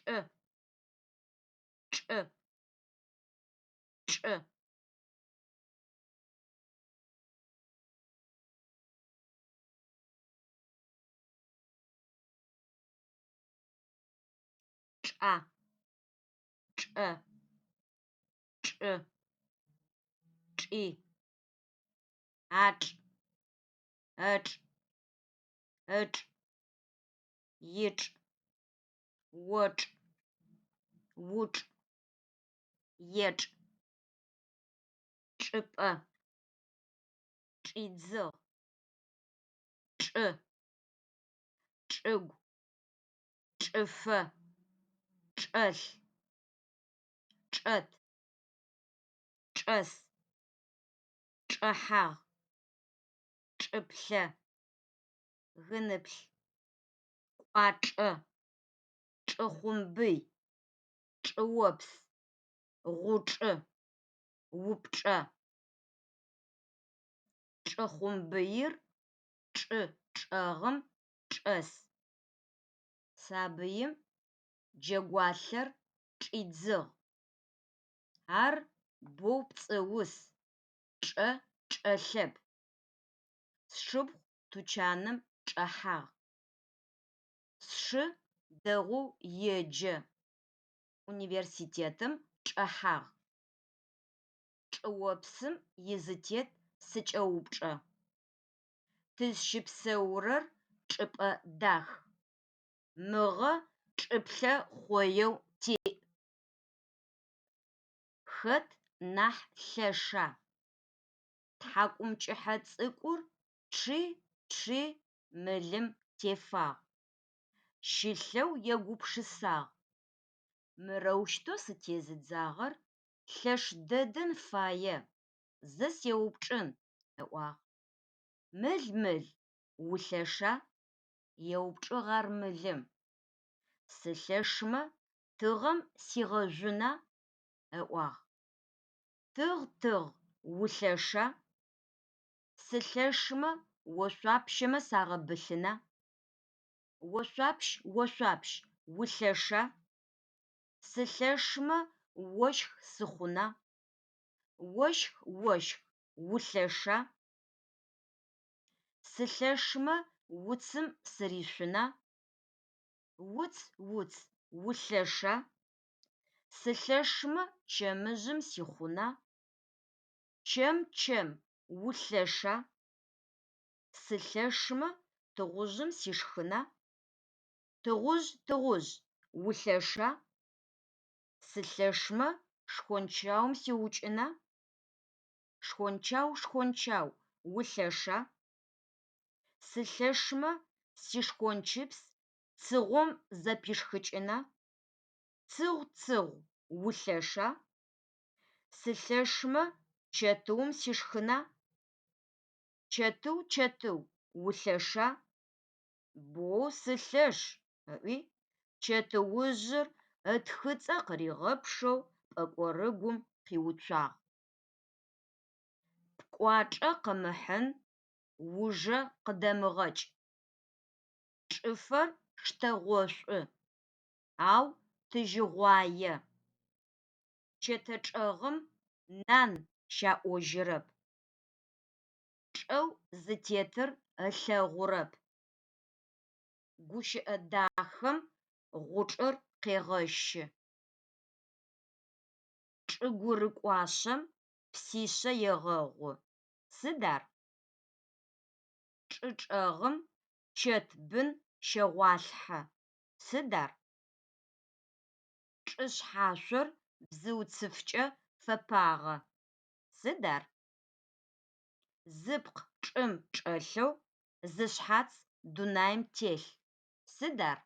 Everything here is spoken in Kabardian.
чӏы, чӏы, чӏы, чӏа, чӏы, чӏы, чӏи, ӏакӏ, ӏэкӏ, ӏыкӏ, икӏ, окӏ, укӏ, екӏ, чӏыпӏэ, чӏидзыгъ, чӏы, чӏыгу, чӏыфэ, чӏэлъ, чӏэт, чӏэс, чӏэхьагъ, чӏыплъэ, гыныплъ, кӏуачӏэ, чӏыхъумбый, чӏыопс, гъучӏы, упчӏэ, чӏыхъумбыир чӏы чӏэгъым чӏэс. Сабыим джэгуалъэр чӏидзыгъ. Ар боу пцӏыус, чӏэ чӏэлъэп. Сшыпхъу тучаным чӏэхьагъ. Сшы дэгъоу еджэ. Университетым чӏэхьагъ. Чӏыопсым изытет сыкӏэупчӏэ. Тызщыпсэурэр чӏыпӏэ дах. Мыгъэ чӏыплъэ хъоеу тиӏ. Хэт нахь лъэша? Тхьакӏумкӏыхьэ цӏыкӏур чъи мылым тефагъ. Щылъэу егупшысагъ. Мырэущтэу сытезыдзагъэр лъэш дэдэн фае. Зэ сеупчӏын, ыӏуагъ. Мыл улъэша? Еупчӏыгъ ар мылым. Сылъэшмэ тыгъэм сигъэжъуна? Ыӏуагъ. Тыгъ улъэша? Сылъэшмэ ошъуапщэмэ сагъэбылъына? Ошъуапщ улъэша? Сылъэшмэ ощх сыхъуна? Ощх улъэша? Сылъэшмэ уцым сыришъуна? Уц улъэша? Сылъэшмэ чэмыжъым сихъуна? Чэм улъэша? Сылъэшмэ тыгъужъым сишхына? Тыгъужъ улъэша? Сылъэшмэ шхончаум сиукӏына? Шхончау улъэша? Сылъэшмэ сишхончыпс цыгъом зэпишхыкӏына? Цыгъ улъэша? Сылъэшмэ чэтыум сишхына? Чэтыу улъэша? Боу сылъэш, ыӏуи чэтыужъыр ытхыцӏэ къыригъэпшэу пӏэкӏорыгум къиуцуагъ. Пкӏуачӏэ къымыхьын ужэ къыдэмыгъэкӏ. Чӏыфэр штэгъошӏу, ау тыжьыгъуае. Чэтэ-чӏэгъым нан щаӏожьырэп. Чӏэу зытетыр ылъэгъурэп. Гущыӏэ дахэм гъучӏыр къегъэщы. Чӏыгурыкӏуашъэм псишъэ егъэгъу. Сыд ар? Чӏы-чӏэгъым чэт бын щэгъуалъхьэ. Сыд ар? Чӏышъхьашъор бзыуцыфкӏэ фэпагъэ. Сыд ар? Зыпкъ чӏым чӏэлъэу зышъхьац дунаим телъ. Сыд ар?